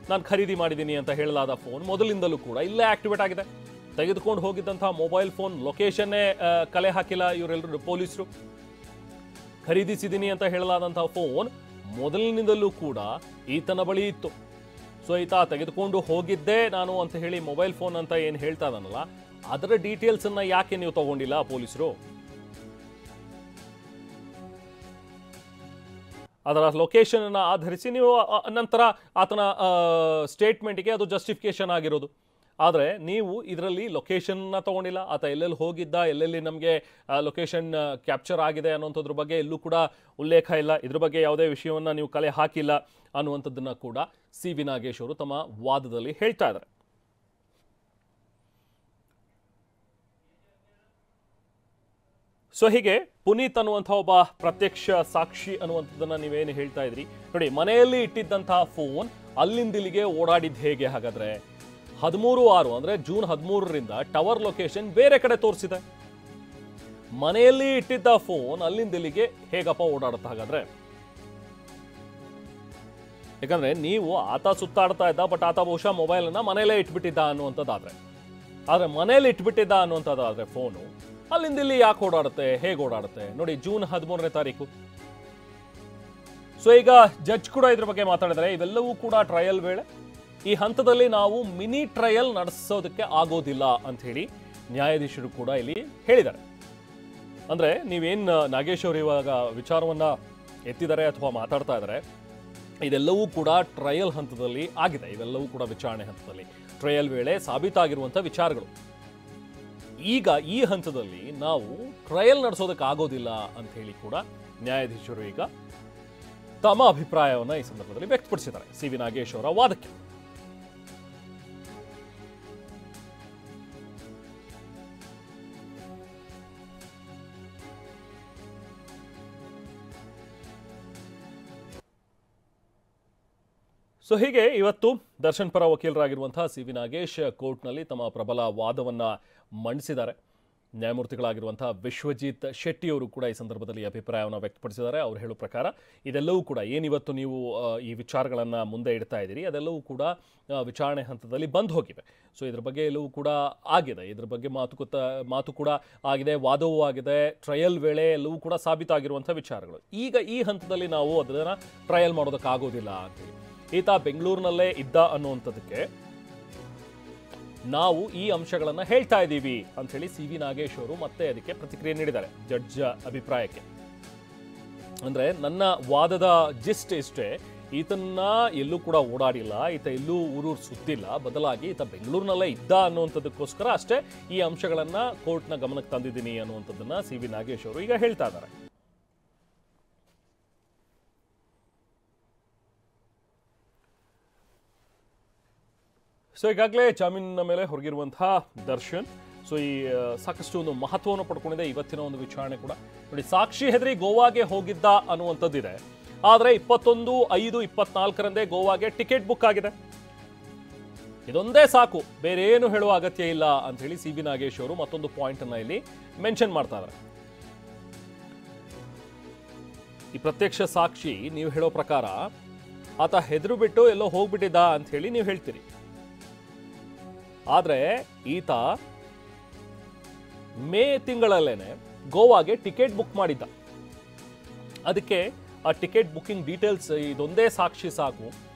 ನಾನು ಖರೀದಿ ಮಾಡಿದ್ದೀನಿ ಅಂತ ಹೇಳಲಾದ ಫೋನ್ ಮೊದಲಿಂದಲೂ ಕೂಡ ಇಲ್ಲೇ ಆಕ್ಟಿವೇಟ್ ಆಗಿದೆ. ತೆಗೆದುಕೊಂಡು ಹೋಗಿದ್ದಂತಹ ಮೊಬೈಲ್ ಫೋನ್ ಲೊಕೇಶನ್ನೇ ಕಲೆ ಹಾಕಿಲ್ಲ ಇವರೆಲ್ಲರೂ ಪೊಲೀಸರು. ಖರೀದಿಸಿದ್ದೀನಿ ಅಂತ ಹೇಳಲಾದಂತಹ ಫೋನ್ ಮೊದಲಿನಿಂದಲೂ ಕೂಡ ಈತನ ಬಳಿ ಇತ್ತು. ಸೊ ಈತ ತೆಗೆದುಕೊಂಡು ಹೋಗಿದ್ದೆ ನಾನು ಅಂತ ಹೇಳಿ ಮೊಬೈಲ್ ಫೋನ್ ಅಂತ ಏನು ಹೇಳ್ತಾ ಇದ್ದಾನಲ್ಲ, ಅದರ ಡೀಟೇಲ್ಸ್ ಅನ್ನ ಯಾಕೆ ನೀವು ತಗೊಂಡಿಲ್ಲ ಪೊಲೀಸರು? ಅದರ ಲೊಕೇಶನ್ ಅನ್ನ ಆಧರಿಸಿ ನೀವು ನಂತರ ಆತನ ಸ್ಟೇಟ್ಮೆಂಟ್ಗೆ ಅದು ಜಸ್ಟಿಫಿಕೇಶನ್ ಆಗಿರೋದು. ಆದರೆ ನೀವು ಇದರಲ್ಲಿ ಲೊಕೇಶನ್ನ ತಗೊಂಡಿಲ್ಲ. ಆತ ಎಲ್ಲೆಲ್ಲಿ ಹೋಗಿದ್ದ, ಎಲ್ಲೆಲ್ಲಿ ನಮಗೆ ಲೊಕೇಶನ್ ಕ್ಯಾಪ್ಚರ್ ಆಗಿದೆ ಅನ್ನೋಂಥದ್ರ ಬಗ್ಗೆ ಎಲ್ಲೂ ಕೂಡ ಉಲ್ಲೇಖ ಇಲ್ಲ. ಇದ್ರ ಬಗ್ಗೆ ಯಾವುದೇ ವಿಷಯವನ್ನು ನೀವು ಕಲೆ ಹಾಕಿಲ್ಲ ಅನ್ನುವಂಥದ್ದನ್ನು ಕೂಡ ಸಿ ವಿ ನಾಗೇಶ್ ಅವರು ತಮ್ಮ ವಾದದಲ್ಲಿ ಹೇಳ್ತಾ ಇದ್ದಾರೆ. ಸೊ ಹೀಗೆ ಪುನೀತ್ ಅನ್ನುವಂಥ ಒಬ್ಬ ಪ್ರತ್ಯಕ್ಷ ಸಾಕ್ಷಿ ಅನ್ನುವಂಥದ್ದನ್ನು ನೀವೇನು ಹೇಳ್ತಾ ಇದ್ರಿ ನೋಡಿ, ಮನೆಯಲ್ಲಿ ಇಟ್ಟಿದ್ದಂತಹ ಫೋನ್ ಅಲ್ಲಿಂದಿಲ್ಲಿಗೆ ಓಡಾಡಿದ್ದು ಹೇಗೆ ಹಾಗಾದ್ರೆ? 13/6 ಅಂದರೆ ಜೂನ್ 13ರಿಂದ ಟವರ್ ಲೊಕೇಶನ್ ಬೇರೆ ಕಡೆ ತೋರಿಸಿದೆ. ಮನೆಯಲ್ಲಿ ಇಟ್ಟಿದ್ದ ಫೋನ್ ಅಲ್ಲಿಂದಿಲ್ಲಿಗೆ ಹೇಗಪ್ಪ ಓಡಾಡುತ್ತೆ ಹಾಗಾದ್ರೆ? ಯಾಕಂದ್ರೆ ನೀವು ಆತ ಸುತ್ತಾಡ್ತಾ ಇದ್ದ, ಬಟ್ ಆತ ಬಹುಶಃ ಮೊಬೈಲನ್ನು ಮನೆಯಲ್ಲೇ ಇಟ್ಬಿಟ್ಟಿದ್ದ ಅನ್ನುವಂಥದ್ದಾದ್ರೆ, ಆದರೆ ಮನೆಯಲ್ಲಿ ಇಟ್ಬಿಟ್ಟಿದ್ದ ಅನ್ನುವಂಥದ್ದಾದ್ರೆ ಫೋನು ಅಲ್ಲಿಂದಿಲ್ಲಿ ಯಾಕೆ ಓಡಾಡುತ್ತೆ, ಹೇಗೆ ಓಡಾಡುತ್ತೆ ನೋಡಿ? ಜೂನ್ 13ನೇ ತಾರೀಕು. ಸೊ ಈಗ ಜಡ್ಜ್ ಕೂಡ ಇದ್ರ ಬಗ್ಗೆ ಮಾತಾಡಿದರೆ, ಇವೆಲ್ಲವೂ ಕೂಡ ಟ್ರಯಲ್ ವೇಳೆ, ಈ ಹಂತದಲ್ಲಿ ನಾವು ಮಿನಿ ಟ್ರಯಲ್ ನಡೆಸೋದಕ್ಕೆ ಆಗೋದಿಲ್ಲ ಅಂತ ಹೇಳಿ ನ್ಯಾಯಾಧೀಶರು ಕೂಡ ಇಲ್ಲಿ ಹೇಳಿದ್ದಾರೆ. ಅಂದ್ರೆ ನೀವೇನು ನಾಗೇಶ್ ಅವರು ಇವಾಗ ವಿಚಾರವನ್ನ ಎತ್ತಿದ್ದಾರೆ ಅಥವಾ ಮಾತಾಡ್ತಾ ಇದ್ದಾರೆ, ಇದೆಲ್ಲವೂ ಕೂಡ ಟ್ರಯಲ್ ಹಂತದಲ್ಲಿ ಆಗಿದೆ. ಇವೆಲ್ಲವೂ ಕೂಡ ವಿಚಾರಣೆ ಹಂತದಲ್ಲಿ ಟ್ರಯಲ್ ವೇಳೆ ಸಾಬೀತಾಗಿರುವಂಥ ವಿಚಾರಗಳು. ಈಗ ಈ ಹಂತದಲ್ಲಿ ನಾವು ಟ್ರಯಲ್ ನಡೆಸೋದಕ್ಕೆ ಆಗೋದಿಲ್ಲ ಅಂತ ಹೇಳಿ ಕೂಡ ನ್ಯಾಯಾಧೀಶರು ಈಗ ತಮ್ಮ ಅಭಿಪ್ರಾಯವನ್ನು ಈ ಸಂದರ್ಭದಲ್ಲಿ ವ್ಯಕ್ತಪಡಿಸಿದ್ದಾರೆ ಸಿ ವಿ ನಾಗೇಶ್ ಅವರ ವಾದಕ್ಕೆ. ಸೊ ಹೀಗೆ ಇವತ್ತು ದರ್ಶನ್ ಪರ ವಕೀಲರಾಗಿರುವಂತಹ ಸಿ ವಿ ನಾಗೇಶ್ ಕೋರ್ಟ್ನಲ್ಲಿ ತಮ್ಮ ಪ್ರಬಲ ವಾದವನ್ನು ಮಂಡಿಸಿದ್ದಾರೆ. ನ್ಯಾಯಮೂರ್ತಿಗಳಾಗಿರುವಂತಹ ವಿಶ್ವಜಿತ್ ಶೆಟ್ಟಿ ಅವರು ಕೂಡ ಈ ಸಂದರ್ಭದಲ್ಲಿ ಅಭಿಪ್ರಾಯವನ್ನು ವ್ಯಕ್ತಪಡಿಸಿದ್ದಾರೆ. ಅವರು ಹೇಳೋ ಪ್ರಕಾರ ಇದೆಲ್ಲವೂ ಕೂಡ ಏನಿವತ್ತು ನೀವು ಈ ವಿಚಾರಗಳನ್ನು ಮುಂದೆ ಇಡ್ತಾ ಇದ್ದೀರಿ, ಅದೆಲ್ಲವೂ ಕೂಡ ವಿಚಾರಣೆ ಹಂತದಲ್ಲಿ ಬಂದು ಹೋಗಿವೆ. ಸೊ ಇದ್ರ ಬಗ್ಗೆ ಎಲ್ಲವೂ ಕೂಡ ಆಗಿದೆ, ಇದ್ರ ಬಗ್ಗೆ ಮಾತು ಕೂಡ ಆಗಿದೆ, ವಾದವೂ ಆಗಿದೆ. ಟ್ರಯಲ್ ವೇಳೆ ಎಲ್ಲವೂ ಕೂಡ ಸಾಬೀತಾಗಿರುವಂಥ ವಿಚಾರಗಳು. ಈಗ ಈ ಹಂತದಲ್ಲಿ ನಾವು ಅದನ್ನು ಟ್ರಯಲ್ ಮಾಡೋದಕ್ಕಾಗೋದಿಲ್ಲ ಅಂತೇಳಿ ಈತ ಬೆಂಗಳೂರಿನಲ್ಲೇ ಇದ್ದ ಅನ್ನುವಂಥದ್ದಕ್ಕೆ ನಾವು ಈ ಅಂಶಗಳನ್ನು ಹೇಳ್ತಾ ಇದ್ದೀವಿ ಅಂಥೇಳಿ ಸಿ ವಿ ನಾಗೇಶ್ ಅವರು ಮತ್ತೆ ಅದಕ್ಕೆ ಪ್ರತಿಕ್ರಿಯೆ ನೀಡಿದ್ದಾರೆ ಜಡ್ಜ್ ಅಭಿಪ್ರಾಯಕ್ಕೆ. ಅಂದರೆ ನನ್ನ ವಾದದ ಜಿಸ್ಟ್ ಇಷ್ಟೇ, ಈತನ್ನ ಎಲ್ಲೂ ಕೂಡ ಓಡಾಡಿಲ್ಲ, ಈತ ಎಲ್ಲೂ ಊರೂರು ಸುತ್ತಿಲ್ಲ, ಬದಲಾಗಿ ಈತ ಬೆಂಗಳೂರಿನಲ್ಲೇ ಇದ್ದ ಅನ್ನುವಂಥದ್ದಕ್ಕೋಸ್ಕರ ಅಷ್ಟೇ ಈ ಅಂಶಗಳನ್ನು ಕೋರ್ಟ್ನ ಗಮನಕ್ಕೆ ತಂದಿದ್ದೀನಿ ಅನ್ನುವಂಥದ್ದನ್ನು ಸಿ ವಿ ನಾಗೇಶ್ ಅವರು ಈಗ ಹೇಳ್ತಾ ಇದ್ದಾರೆ. ಸೊ ಈಗಾಗಲೇ ಜಾಮೀನಿನ ಮೇಲೆ ಹೊರಗಿರುವಂತಹ ದರ್ಶನ್ ಸೊ ಈ ಸಾಕಷ್ಟು ಒಂದು ಮಹತ್ವವನ್ನು ಪಡ್ಕೊಂಡಿದೆ ಇವತ್ತಿನ ಒಂದು ವಿಚಾರಣೆ ಕೂಡ. ನೋಡಿ, ಸಾಕ್ಷಿ ಹೆದರಿ ಗೋವಾಗೆ ಹೋಗಿದ್ದ ಅನ್ನುವಂಥದ್ದಿದೆ, ಆದರೆ 21/5/24ರಂದೇ ಗೋವಾಗೆ ಟಿಕೆಟ್ ಬುಕ್ ಆಗಿದೆ. ಇದೊಂದೇ ಸಾಕು, ಬೇರೆ ಏನು ಹೇಳುವ ಅಗತ್ಯ ಇಲ್ಲ ಅಂತ ಹೇಳಿ ಸಿ ವಿ ನಾಗೇಶ್ ಅವರು ಮತ್ತೊಂದು ಪಾಯಿಂಟ್ ಅನ್ನ ಇಲ್ಲಿ ಮೆನ್ಷನ್ ಮಾಡ್ತಾ ಇದ್ದಾರೆ. ಈ ಪ್ರತ್ಯಕ್ಷ ಸಾಕ್ಷಿ ನೀವು ಹೇಳೋ ಪ್ರಕಾರ ಆತ ಹೆದರು ಬಿಟ್ಟು ಎಲ್ಲೋ ಹೋಗ್ಬಿಟ್ಟಿದ್ದ ಅಂತ ಹೇಳಿ ನೀವು ಹೇಳ್ತೀರಿ, ಆದರೆ ಈತ ಮೇ ತಿಂಗಳಲ್ಲೇನೆ ಗೋವಾಗೆ ಟಿಕೆಟ್ ಬುಕ್ ಮಾಡಿದ್ದ. ಅದಕ್ಕೆ ಆ ಟಿಕೆಟ್ ಬುಕ್ಕಿಂಗ್ ಡೀಟೇಲ್ಸ್ ಇದೊಂದೇ ಸಾಕ್ಷಿ ಸಾಕು.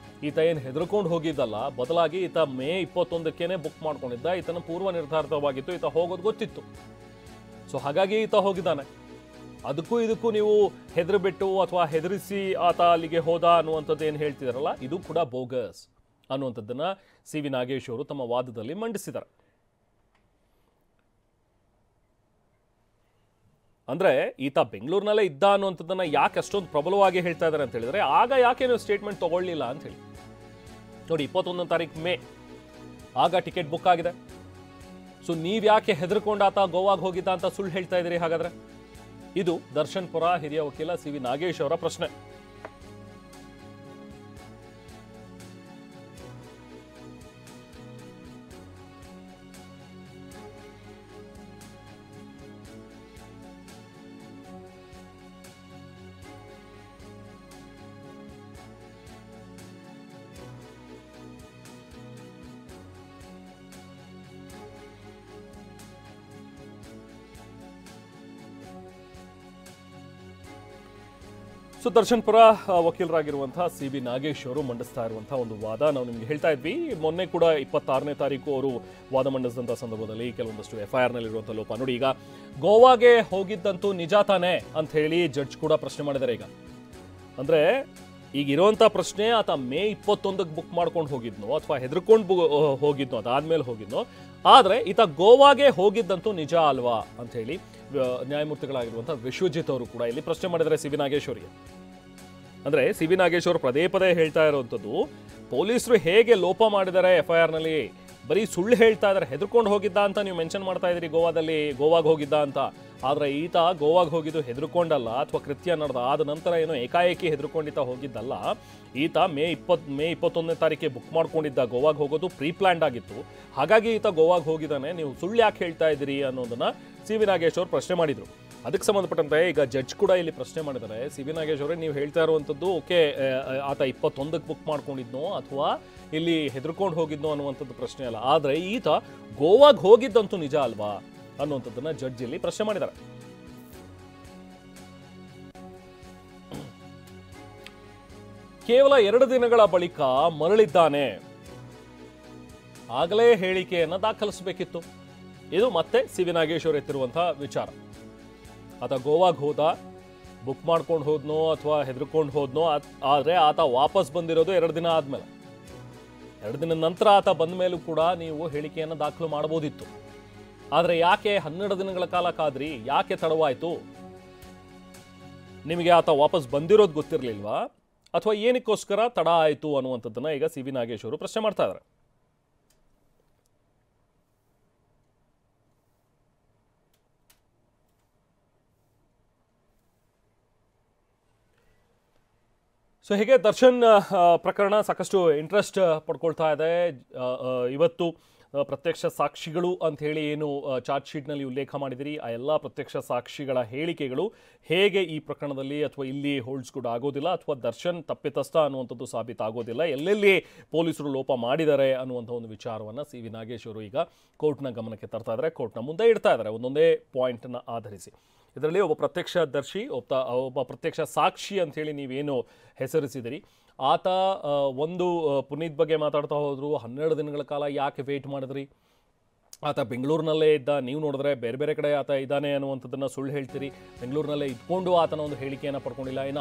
ಈತ ಏನು ಹೆದರ್ಕೊಂಡು ಹೋಗಿದ್ದಲ್ಲ, ಬದಲಾಗಿ ಈತ ಮೇ 21ಕ್ಕೇನೆ ಬುಕ್ ಮಾಡ್ಕೊಂಡಿದ್ದ. ಈತನ ಪೂರ್ವ ನಿರ್ಧಾರಿತವಾಗಿತ್ತು, ಈತ ಹೋಗೋದು ಗೊತ್ತಿತ್ತು. ಸೊ ಹಾಗಾಗಿ ಈತ ಹೋಗಿದ್ದಾನೆ. ಅದಕ್ಕೂ ಇದಕ್ಕೂ ನೀವು ಹೆದರ್ಬಿಟ್ಟು ಅಥವಾ ಹೆದರಿಸಿ ಆತ ಅಲ್ಲಿಗೆ ಹೋದ ಅನ್ನುವಂಥದ್ದು ಏನು ಹೇಳ್ತಿದಾರಲ್ಲ, ಇದು ಕೂಡ ಬೋಗಸ್ ಅನ್ನುವಂಥದ್ದನ್ನ ಸಿ ವಿ ನಾಗೇಶ್ ಅವರು ತಮ್ಮ ವಾದದಲ್ಲಿ ಮಂಡಿಸಿದ್ದಾರೆ. ಅಂದ್ರೆ ಈತ ಬೆಂಗಳೂರಿನಲ್ಲೇ ಇದ್ದ ಅನ್ನುವಂಥದ್ದನ್ನ ಯಾಕೆ ಅಷ್ಟೊಂದು ಪ್ರಬಲವಾಗಿ ಹೇಳ್ತಾ ಇದ್ದಾರೆ ಅಂತ ಹೇಳಿದ್ರೆ, ಆಗ ಯಾಕೆ ನೀವು ಸ್ಟೇಟ್ಮೆಂಟ್ ತಗೊಳ್ಳಿಲ್ಲ ಅಂತ ಹೇಳಿ. ನೋಡಿ, 21ನೇ ತಾರೀಕು ಮೇ ಆಗ ಟಿಕೆಟ್ ಬುಕ್ ಆಗಿದೆ. ಸೊ ನೀವ್ ಯಾಕೆ ಹೆದರ್ಕೊಂಡು ಆತ ಗೋವಾಗೆ ಹೋಗಿದ್ದ ಅಂತ ಸುಳ್ಳು ಹೇಳ್ತಾ ಇದ್ದೀರಿ ಹಾಗಾದ್ರೆ? ಇದು ದರ್ಶನ್ ಪುರ ಹಿರಿಯ ವಕೀಲ ಸಿ ವಿ ನಾಗೇಶ್ ಅವರ ಪ್ರಶ್ನೆ. ಸೊ ದರ್ಶನ್ ಪರ ವಕೀಲರಾಗಿರುವಂತಹ CB ನಾಗೇಶ್ ಅವರು ಮಂಡಿಸ್ತಾ ಇರುವಂತಹ ಒಂದು ವಾದ ನಾವು ನಿಮ್ಗೆ ಹೇಳ್ತಾ ಇದ್ವಿ. ಮೊನ್ನೆ ಕೂಡ 26ನೇ ತಾರೀಕು ಅವರು ವಾದ ಮಂಡಿಸಿದಂಥ ಸಂದರ್ಭದಲ್ಲಿ ಕೆಲವೊಂದಷ್ಟು FIR ನಲ್ಲಿರುವಂಥ ಲೋಪ ನೋಡಿ. ಈಗ ಗೋವಾಗೆ ಹೋಗಿದ್ದಂತೂ ನಿಜ ತಾನೇ ಅಂತ ಹೇಳಿ ಜಡ್ಜ್ ಕೂಡ ಪ್ರಶ್ನೆ ಮಾಡಿದ್ದಾರೆ. ಈಗ ಅಂದ್ರೆ ಈಗ ಇರುವಂಥ ಪ್ರಶ್ನೆ, ಆತ ಮೇ 21ಕ್ಕೆ ಬುಕ್ ಮಾಡ್ಕೊಂಡು ಹೋಗಿದ್ನೋ ಅಥವಾ ಹೆದರ್ಕೊಂಡು ಹೋಗಿದ್ನೋ, ಅದಾದ್ಮೇಲೆ ಹೋಗಿದ್ನೋ, ಆದರೆ ಈತ ಗೋವಾಗೆ ಹೋಗಿದ್ದಂತೂ ನಿಜ ಅಲ್ವಾ ಅಂತ ಹೇಳಿ ನ್ಯಾಯಮೂರ್ತಿಗಳಾಗಿರುವಂಥ ವಿಶ್ವಜಿತ್ ಅವರು ಕೂಡ ಇಲ್ಲಿ ಪ್ರಶ್ನೆ ಮಾಡಿದ್ದಾರೆ CB ನಾಗೇಶ್ ಅವರಿಗೆ. ಅಂದರೆ CB ನಾಗೇಶ್ ಅವರು ಪದೇ ಪದೇ ಹೇಳ್ತಾ ಇರುವಂಥದ್ದು, ಪೊಲೀಸರು ಹೇಗೆ ಲೋಪ ಮಾಡಿದ್ದಾರೆ FIR ನಲ್ಲಿ, ಬರೀ ಸುಳ್ಳು ಹೇಳ್ತಾ ಇದ್ದಾರೆ. ಹೆದರ್ಕೊಂಡು ಹೋಗಿದ್ದ ಅಂತ ನೀವು ಮೆನ್ಷನ್ ಮಾಡ್ತಾ ಇದ್ದೀರಿ ಗೋವಾಗೆ ಹೋಗಿದ್ದ ಅಂತ. ಆದರೆ ಈತ ಗೋವಾಗೆ ಹೋಗಿದ್ದು ಹೆದರ್ಕೊಂಡಲ್ಲ, ಅಥವಾ ಕೃತ್ಯ ನಡೆದ ಆದ ನಂತರ ಏನೋ ಏಕಾಏಕಿ ಹೆದರ್ಕೊಂಡಿದ್ದ ಹೋಗಿದ್ದಲ್ಲ. ಈತ ಮೇ 21ನೇ ತಾರೀಕಿಗೆ ಬುಕ್ ಮಾಡ್ಕೊಂಡಿದ್ದ ಗೋವಾಗೆ ಹೋಗೋದು ಪ್ರೀ ಪ್ಲ್ಯಾಂಡ್ ಆಗಿತ್ತು. ಹಾಗಾಗಿ ಈತ ಗೋವಾಗೆ ಹೋಗಿದ್ದಾನೆ, ನೀವು ಸುಳ್ಳು ಯಾಕೆ ಹೇಳ್ತಾ ಇದ್ದೀರಿ ಅನ್ನೋದನ್ನ CB ನಾಗೇಶ್ ಅವರು ಪ್ರಶ್ನೆ ಮಾಡಿದರು. ಅದಕ್ಕೆ ಸಂಬಂಧಪಟ್ಟಂತೆ ಈಗ ಜಡ್ಜ್ ಕೂಡ ಇಲ್ಲಿ ಪ್ರಶ್ನೆ ಮಾಡಿದ್ದಾರೆ. CB ನಾಗೇಶ್ ಅವರೇ, ನೀವು ಹೇಳ್ತಾ ಇರುವಂಥದ್ದು ಓಕೆ, ಆತ 21ಕ್ಕೆ ಬುಕ್ ಮಾಡ್ಕೊಂಡಿದ್ನೋ ಅಥವಾ ಇಲ್ಲಿ ಹೆದರ್ಕೊಂಡು ಹೋಗಿದ್ನೋ ಅನ್ನುವಂಥದ್ದು ಪ್ರಶ್ನೆ ಅಲ್ಲ, ಆದರೆ ಈತ ಗೋವಾಗೆ ಹೋಗಿದ್ದಂತೂ ನಿಜ ಅಲ್ವಾ ಅನ್ನುವಂಥದ್ದನ್ನ ಜಡ್ಜ್ ಇಲ್ಲಿ ಪ್ರಶ್ನೆ ಮಾಡಿದ್ದಾರೆ. ಕೇವಲ 2 ದಿನಗಳ ಬಳಿಕ ಮರಳಿದ್ದಾನೆ, ಆಗಲೇ ಹೇಳಿಕೆಯನ್ನ ದಾಖಲಿಸಬೇಕಿತ್ತು. ಇದು ಮತ್ತೆ CB ನಾಗೇಶ್ ಅವರು ಎತ್ತಿರುವಂತಹ ವಿಚಾರ. ಆತ ಗೋವಾಗೆ ಹೋದ, ಬುಕ್ ಮಾಡ್ಕೊಂಡು ಹೋದ್ನೋ ಅಥವಾ ಹೆದರ್ಕೊಂಡು ಹೋದ್ನೋ, ಆದರೆ ಆತ ವಾಪಸ್ ಬಂದಿರೋದು 2 ದಿನ ಆದ್ಮೇಲೆ. 2 ದಿನದ ನಂತರ ಆತ ಬಂದ ಮೇಲೂ ಕೂಡ ನೀವು ಹೇಳಿಕೆಯನ್ನು ದಾಖಲು ಮಾಡಬಹುದಿತ್ತು. ಆದರೆ ಯಾಕೆ 12 ದಿನಗಳ ಕಾಲ ಕಾದ್ರಿ? ಯಾಕೆ ತಡವಾಯಿತು? ನಿಮಗೆ ಆತ ವಾಪಸ್ ಬಂದಿರೋದು ಗೊತ್ತಿರಲಿಲ್ವಾ ಅಥವಾ ಏನಕ್ಕೋಸ್ಕರ ತಡ ಆಯಿತು ಅನ್ನುವಂಥದ್ದನ್ನ ಈಗ CB ನಾಗೇಶ್ ಅವರು ಪ್ರಶ್ನೆ ಮಾಡ್ತಾ ಇದ್ದಾರೆ. ಸೊ ಹೀಗೆ ದರ್ಶನ್ ಪ್ರಕರಣ ಸಾಕಷ್ಟು ಇಂಟ್ರೆಸ್ಟ್ ಪಡ್ಕೊಳ್ತಾ ಇದೆ. ಇವತ್ತು ಪ್ರತ್ಯಕ್ಷ ಸಾಕ್ಷಿಗಳು ಅಂತ ಹೇಳಿ ಏನು ಚಾರ್ಜ್ ಶೀಟ್ನಲ್ಲಿ ಉಲ್ಲೇಖ ಮಾಡಿದಿರಿ, ಆ ಎಲ್ಲ ಪ್ರತ್ಯಕ್ಷ ಸಾಕ್ಷಿಗಳ ಹೇಳಿಕೆಗಳು ಹೇಗೆ ಈ ಪ್ರಕರಣದಲ್ಲಿ ಅಥವಾ ಇಲ್ಲಿ ಹೋಲ್ಡ್ಸ್ಗುಡ್ ಆಗೋದಿಲ್ಲ, ಅಥವಾ ದರ್ಶನ್ ತಪ್ಪಿತಸ್ಥ ಅನ್ನುವಂಥದ್ದು ಸಾಬೀತಾಗೋದಿಲ್ಲ, ಎಲ್ಲೆಲ್ಲಿ ಪೊಲೀಸರು ಲೋಪ ಮಾಡಿದ್ದಾರೆ ಅನ್ನುವಂಥ ಒಂದು ವಿಚಾರವನ್ನು CB ನಾಗೇಶ್ ಅವರು ಈಗ ಕೋರ್ಟ್ನ ಗಮನಕ್ಕೆ ತರ್ತಾ ಇದ್ದಾರೆ, ಕೋರ್ಟ್ನ ಮುಂದೆ ಇಡ್ತಾ ಇದ್ದಾರೆ ಒಂದೊಂದೇ ಪಾಯಿಂಟನ್ನು ಆಧರಿಸಿ. ಇದರಲ್ಲಿ ಒಬ್ಬ ಪ್ರತ್ಯಕ್ಷದರ್ಶಿ, ಒಬ್ಬ ಪ್ರತ್ಯಕ್ಷ ಸಾಕ್ಷಿ ಅಂಥೇಳಿ ನೀವೇನು ಹೆಸರಿಸಿದಿರಿ, ಆತ ಒಂದು ಪುನೀತ್ ಬಗ್ಗೆ ಮಾತಾಡ್ತಾ ಹೋದ್ರು. 12 ದಿನಗಳ ಕಾಲ ಯಾಕೆ ವೇಟ್ ಮಾಡಿದ್ರಿ? ಆತ ಬೆಂಗಳೂರಿನಲ್ಲೇ ಇದ್ದ, ನೀವು ನೋಡಿದ್ರೆ ಬೇರೆ ಬೇರೆ ಕಡೆ ಆತ ಇದ್ದಾನೆ ಅನ್ನುವಂಥದ್ದನ್ನು ಸುಳ್ಳು ಹೇಳ್ತೀರಿ. ಬೆಂಗಳೂರಿನಲ್ಲೇ ಇದ್ಕೊಂಡು ಆತನ ಒಂದು ಹೇಳಿಕೆಯನ್ನು ಪಡ್ಕೊಂಡಿಲ್ಲ. ಇನ್ನು